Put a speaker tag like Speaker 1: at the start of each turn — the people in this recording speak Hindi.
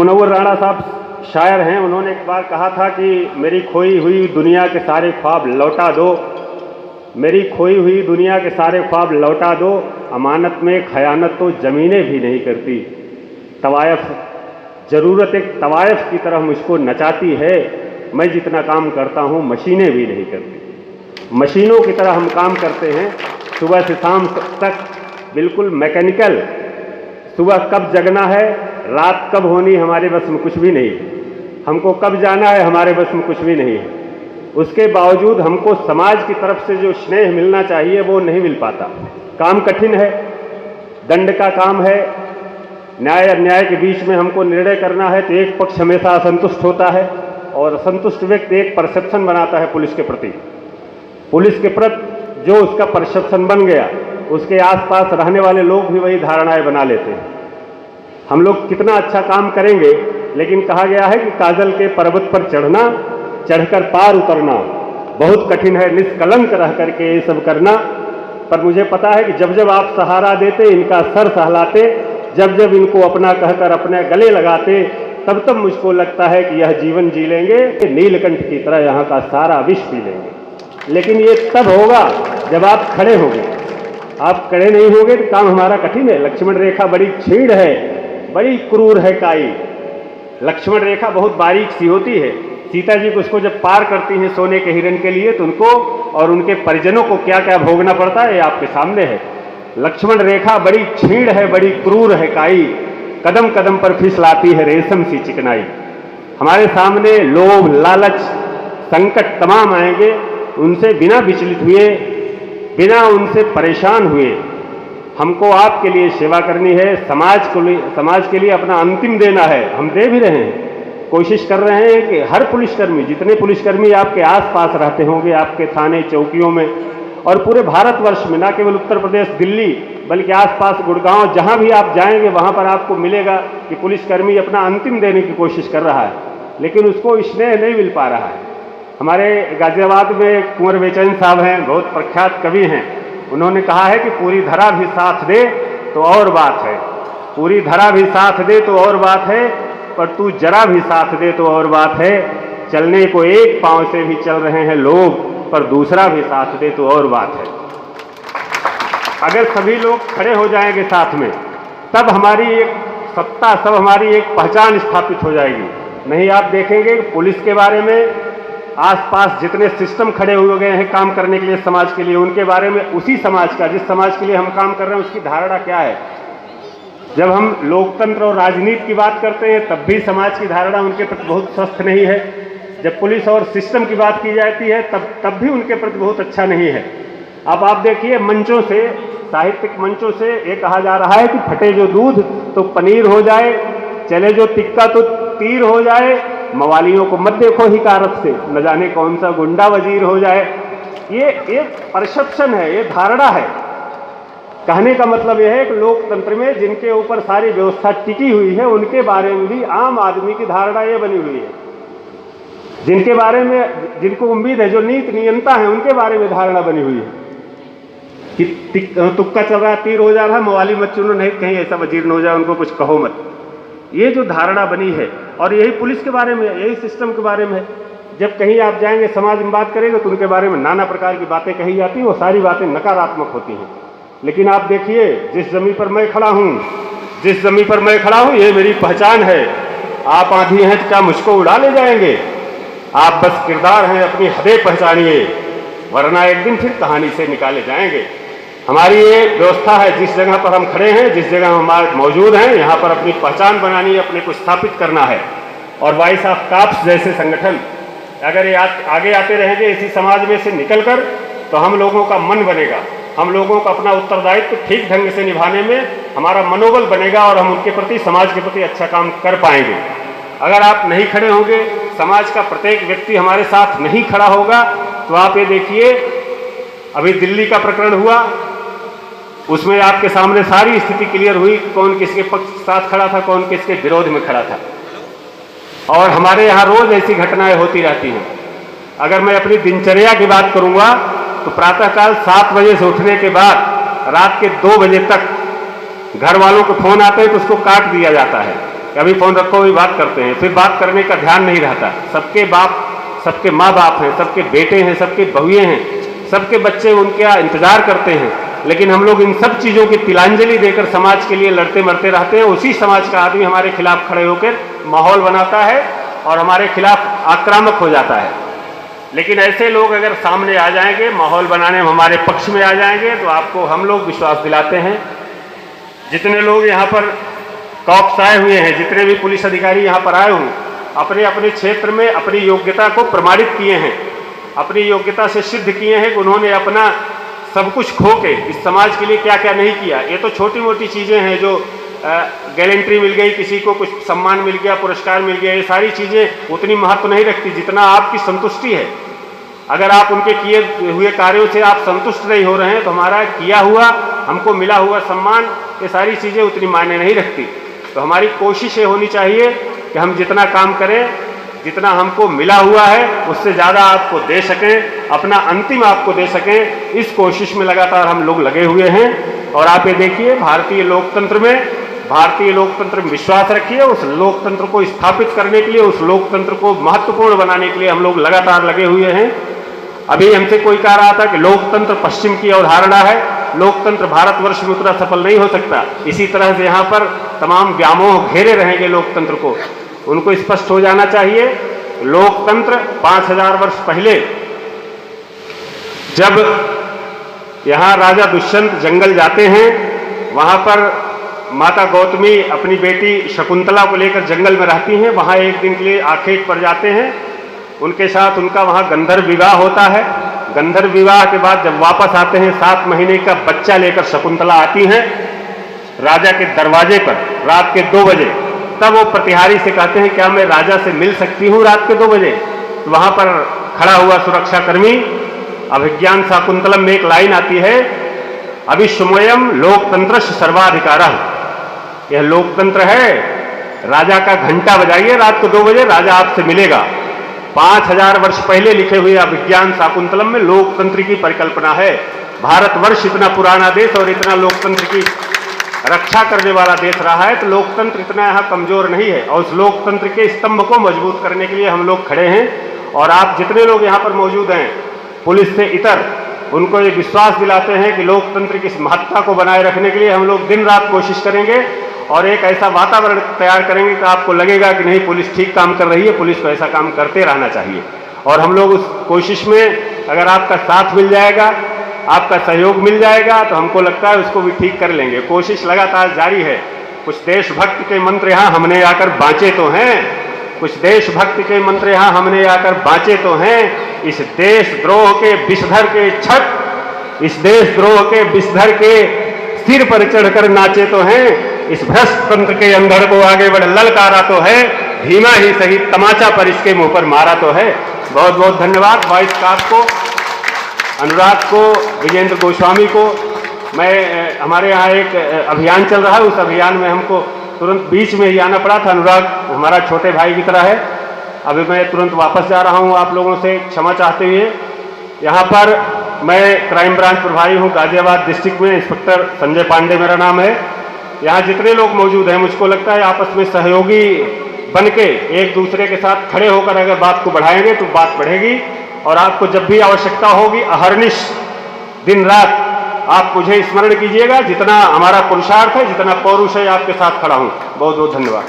Speaker 1: मुनव्वर राणा साहब शायर हैं, उन्होंने एक बार कहा था कि मेरी खोई हुई दुनिया के सारे ख्वाब लौटा दो, मेरी खोई हुई दुनिया के सारे ख्वाब लौटा दो, अमानत में खयानत तो ज़मीनें भी नहीं करती। तवायफ ज़रूरत एक तवायफ की तरह मुझको नचाती है, मैं जितना काम करता हूँ मशीनें भी नहीं करती। मशीनों की तरह हम काम करते हैं सुबह से शाम तक, बिल्कुल मैकेनिकल। सुबह कब जगना है, रात कब होनी, हमारे बस में कुछ भी नहीं। हमको कब जाना है, हमारे बस में कुछ भी नहीं है। उसके बावजूद हमको समाज की तरफ से जो स्नेह मिलना चाहिए वो नहीं मिल पाता। काम कठिन है, दंड का काम है, न्याय अन्याय के बीच में हमको निर्णय करना है, तो एक पक्ष हमेशा असंतुष्ट होता है और असंतुष्ट व्यक्ति एक परसेप्शन बनाता है पुलिस के प्रति। पुलिस के प्रति जो उसका परसेप्शन बन गया, उसके आसपास रहने वाले लोग भी वही धारणाएं बना लेते हैं। हम लोग कितना अच्छा काम करेंगे, लेकिन कहा गया है कि काजल के पर्वत पर चढ़ना, चढ़कर पार उतरना बहुत कठिन है, निष्कलंक रह करके ये सब करना। पर मुझे पता है कि जब जब आप सहारा देते, इनका सर सहलाते, जब जब इनको अपना कहकर अपने गले लगाते, तब तब मुझको लगता है कि यह जीवन जी लेंगे, नीलकंठ की तरह यहाँ का सारा विष पी लेंगे। लेकिन ये तब होगा जब आप खड़े होंगे। आप खड़े नहीं होंगे तो काम हमारा कठिन है। लक्ष्मण रेखा बड़ी छीड़ है, बड़ी क्रूर है काई। लक्ष्मण रेखा बहुत बारीक सी होती है। सीता जी को उसको जब पार करती हैं सोने के हिरण के लिए, तो उनको और उनके परिजनों को क्या क्या भोगना पड़ता है, ये आपके सामने है। लक्ष्मण रेखा बड़ी छीड़ है, बड़ी क्रूर है काई, कदम कदम पर फिसलाती है रेशम सी चिकनाई। हमारे सामने लोभ, लालच, संकट तमाम आएंगे, उनसे बिना विचलित हुए, बिना उनसे परेशान हुए हमको आपके लिए सेवा करनी है, समाज के लिए अपना अंतिम देना है। हम दे भी रहे हैं, कोशिश कर रहे हैं कि हर पुलिसकर्मी, जितने पुलिसकर्मी आपके आसपास रहते होंगे, आपके थाने चौकियों में और पूरे भारतवर्ष में, ना केवल उत्तर प्रदेश दिल्ली बल्कि आसपास गुड़गांव, जहां भी आप जाएंगे वहां पर आपको मिलेगा कि पुलिसकर्मी अपना अंतिम देने की कोशिश कर रहा है, लेकिन उसको स्नेह नहीं मिल पा रहा है। हमारे गाजियाबाद में कुंवर बेचैन साहब हैं, बहुत प्रख्यात कवि हैं। उन्होंने कहा है कि पूरी धरा भी साथ दे तो और बात है, पूरी धरा भी साथ दे तो और बात है, पर तू जरा भी साथ दे तो और बात है। चलने को एक पांव से भी चल रहे हैं लोग, पर दूसरा भी साथ दे तो और बात है। अगर सभी लोग खड़े हो जाएंगे साथ में, तब हमारी एक सत्ता, सब हमारी एक पहचान स्थापित हो जाएगी। नहीं आप देखेंगे पुलिस के बारे में आसपास जितने सिस्टम खड़े हुए गए हैं काम करने के लिए समाज के लिए, उनके बारे में उसी समाज का, जिस समाज के लिए हम काम कर रहे हैं, उसकी धारणा क्या है। जब हम लोकतंत्र और राजनीति की बात करते हैं तब भी समाज की धारणा उनके प्रति बहुत स्वस्थ नहीं है। जब पुलिस और सिस्टम की बात की जाती है तब भी उनके प्रति बहुत अच्छा नहीं है। अब आप देखिए मंचों से, साहित्यिक मंचों से ये कहा जा रहा है कि फटे जो दूध तो पनीर हो जाए, चले जो तिक्का तो तीर हो जाए, मवालियों को मत देखो हिकारत से, न जाने कौन सा गुंडा वजीर हो जाए। ये एक परसेप्शन है, ये धारणा है। कहने का मतलब यह है कि लोकतंत्र में जिनके ऊपर सारी व्यवस्था टिकी हुई है, उनके बारे में भी आम आदमी की धारणा ये बनी हुई है। जिनके बारे में, जिनको उम्मीद है, जो नीति नियंता है, उनके बारे में धारणा बनी हुई है कि तुक्का चल रहा, तीर हो जा रहा, मवाली मत चुनो, नहीं कहीं ऐसा वजीर न हो जाए, उनको कुछ कहो मत। ये जो धारणा बनी है, और यही पुलिस के बारे में, यही सिस्टम के बारे में है। जब कहीं आप जाएंगे समाज में बात करेंगे तो उनके बारे में नाना प्रकार की बातें कही जाती हैं, वो सारी बातें नकारात्मक होती हैं। लेकिन आप देखिए, जिस जमीन पर मैं खड़ा हूँ, जिस जमीन पर मैं खड़ा हूँ, ये मेरी पहचान है। आप आंधी हैं तो क्या मुझको उड़ा ले जाएंगे? आप बस किरदार हैं, अपनी हदें पहचानिए, वरना एक दिन फिर कहानी से निकाले जाएंगे। हमारी ये व्यवस्था है, जिस जगह पर हम खड़े हैं, जिस जगह हम हमारे मौजूद हैं, यहाँ पर अपनी पहचान बनानी है, अपने को स्थापित करना है। और वॉइस ऑफ काप्स जैसे संगठन अगर ये आगे आते रहेंगे इसी समाज में से निकलकर, तो हम लोगों का मन बनेगा, हम लोगों का अपना उत्तरदायित्व ठीक ढंग से निभाने में हमारा मनोबल बनेगा और हम उनके प्रति, समाज के प्रति अच्छा काम कर पाएंगे। अगर आप नहीं खड़े होंगे, समाज का प्रत्येक व्यक्ति हमारे साथ नहीं खड़ा होगा, तो आप ये देखिए, अभी दिल्ली का प्रकरण हुआ, उसमें आपके सामने सारी स्थिति क्लियर हुई, कौन किसके पक्ष के साथ खड़ा था, कौन किसके विरोध में खड़ा था। और हमारे यहाँ रोज ऐसी घटनाएं होती रहती हैं। अगर मैं अपनी दिनचर्या की बात करूंगा तो प्रातःकाल 7 बजे से उठने के बाद रात के 2 बजे तक घर वालों के फोन आते हैं तो उसको काट दिया जाता है। कि अभी फ़ोन रखो, अभी बात करते हैं, फिर बात करने का ध्यान नहीं रहता। सबके बाप, सबके माँ बाप हैं, सबके बेटे हैं, सबके बहुएँ हैं, सबके बच्चे उनका इंतज़ार करते हैं, लेकिन हम लोग इन सब चीज़ों की तिलांजलि देकर समाज के लिए लड़ते मरते रहते हैं। उसी समाज का आदमी हमारे खिलाफ खड़े होकर माहौल बनाता है और हमारे खिलाफ आक्रामक हो जाता है। लेकिन ऐसे लोग अगर सामने आ जाएंगे, माहौल बनाने में हमारे पक्ष में आ जाएंगे, तो आपको हम लोग विश्वास दिलाते हैं। जितने लोग यहाँ पर कॉप्स आए हुए हैं, जितने भी पुलिस अधिकारी यहाँ पर आए हुए, अपने अपने क्षेत्र में अपनी योग्यता को प्रमाणित किए हैं, अपनी योग्यता से सिद्ध किए हैं कि उन्होंने अपना सब कुछ खो के इस समाज के लिए क्या क्या नहीं किया। ये तो छोटी मोटी चीज़ें हैं, जो गैलेंट्री मिल गई, किसी को कुछ सम्मान मिल गया, पुरस्कार मिल गया, ये सारी चीज़ें उतनी महत्व नहीं रखती जितना आपकी संतुष्टि है। अगर आप उनके किए हुए कार्यों से आप संतुष्ट नहीं हो रहे हैं, तो हमारा किया हुआ, हमको मिला हुआ सम्मान, ये सारी चीज़ें उतनी मायने नहीं रखती। तो हमारी कोशिश ये होनी चाहिए कि हम जितना काम करें, जितना हमको मिला हुआ है, उससे ज़्यादा आपको दे सकें, अपना अंतिम आपको दे सकें। इस कोशिश में लगातार हम लोग लगे हुए हैं। और आप ये देखिए, भारतीय लोकतंत्र में विश्वास रखिए। उस लोकतंत्र को स्थापित करने के लिए, उस लोकतंत्र को महत्वपूर्ण बनाने के लिए हम लोग लगातार लगे हुए हैं। अभी हमसे कोई कह रहा था कि लोकतंत्र पश्चिम की अवधारणा है, लोकतंत्र भारतवर्ष में उतना सफल नहीं हो सकता। इसी तरह से यहाँ पर तमाम व्यामोह घेरे रहेंगे लोकतंत्र को। उनको स्पष्ट हो जाना चाहिए, लोकतंत्र 5000 वर्ष पहले जब यहाँ राजा दुष्यंत जंगल जाते हैं, वहाँ पर माता गौतमी अपनी बेटी शकुंतला को लेकर जंगल में रहती हैं। वहाँ एक दिन के लिए आखेट पर जाते हैं, उनके साथ उनका वहाँ गंधर्व विवाह होता है। गंधर्व विवाह के बाद जब वापस आते हैं, 7 महीने का बच्चा लेकर शकुंतला आती हैं राजा के दरवाजे पर रात के 2 बजे। तब वो प्रतिहारी से कहते हैं, क्या मैं राजा से मिल सकती हूँ रात के 2 बजे? तो वहाँ पर खड़ा हुआ सुरक्षाकर्मी, अभिज्ञान शाकुंतलम में एक लाइन आती है, अभिश्वमयम लोकतंत्र सर्वाधिकारः। यह लोकतंत्र है, राजा का घंटा बजाइए रात को 2 बजे, राजा आपसे मिलेगा। 5000 वर्ष पहले लिखे हुए अभिज्ञान शाकुंतलम में लोकतंत्र की परिकल्पना है। भारतवर्ष इतना पुराना देश और इतना लोकतंत्र की रक्षा करने वाला देश रहा है, तो लोकतंत्र इतना यहाँ कमजोर नहीं है। और उस लोकतंत्र के स्तंभ को मजबूत करने के लिए हम लोग खड़े हैं। और आप जितने लोग यहाँ पर मौजूद हैं, पुलिस से इतर, उनको ये विश्वास दिलाते हैं कि लोकतंत्र की महत्ता को बनाए रखने के लिए हम लोग दिन रात कोशिश करेंगे और एक ऐसा वातावरण तैयार करेंगे कि आपको लगेगा कि नहीं, पुलिस ठीक काम कर रही है, पुलिस को ऐसा काम करते रहना चाहिए। और हम लोग उस कोशिश में अगर आपका साथ मिल जाएगा, आपका सहयोग मिल जाएगा, तो हमको लगता है उसको भी ठीक कर लेंगे। कोशिश लगातार जारी है। कुछ देशभक्ति के मंत्र यहाँ हमने आकर बाँचे तो हैं, कुछ देशभक्ति के मंत्र यहाँ हमने आकर बाँचे तो हैं। इस देशद्रोह के विषधर के छठ, इस देशद्रोह के विषधर के सिर पर चढ़कर नाचे तो हैं। इस भ्रष्ट तंत्र के अंधड़ को आगे बढ़ ललकारा तो है, धीमा ही सही तमाचा पर इसके मुंह पर मारा तो है। बहुत बहुत धन्यवाद वॉइस स्टाफ को, अनुराग को, विजेंद्र गोस्वामी को। मैं हमारे यहाँ एक अभियान चल रहा है, उस अभियान में हमको तुरंत बीच में ही आना पड़ा था। अनुराग हमारा छोटे भाई की तरह है। अभी मैं तुरंत वापस जा रहा हूँ, आप लोगों से क्षमा चाहते हुए। यहाँ पर मैं क्राइम ब्रांच प्रभारी हूँ गाजियाबाद डिस्ट्रिक्ट में, इंस्पेक्टर संजय पांडे मेरा नाम है। यहाँ जितने लोग मौजूद हैं, मुझको लगता है आपस में सहयोगी बन के एक दूसरे के साथ खड़े होकर अगर बात को बढ़ाएंगे तो बात बढ़ेगी। और आपको जब भी आवश्यकता होगी, अहर्निश दिन रात आप मुझे स्मरण कीजिएगा। जितना हमारा पुरुषार्थ है, जितना पौरुष है, आपके साथ खड़ा हूँ। बहुत बहुत धन्यवाद।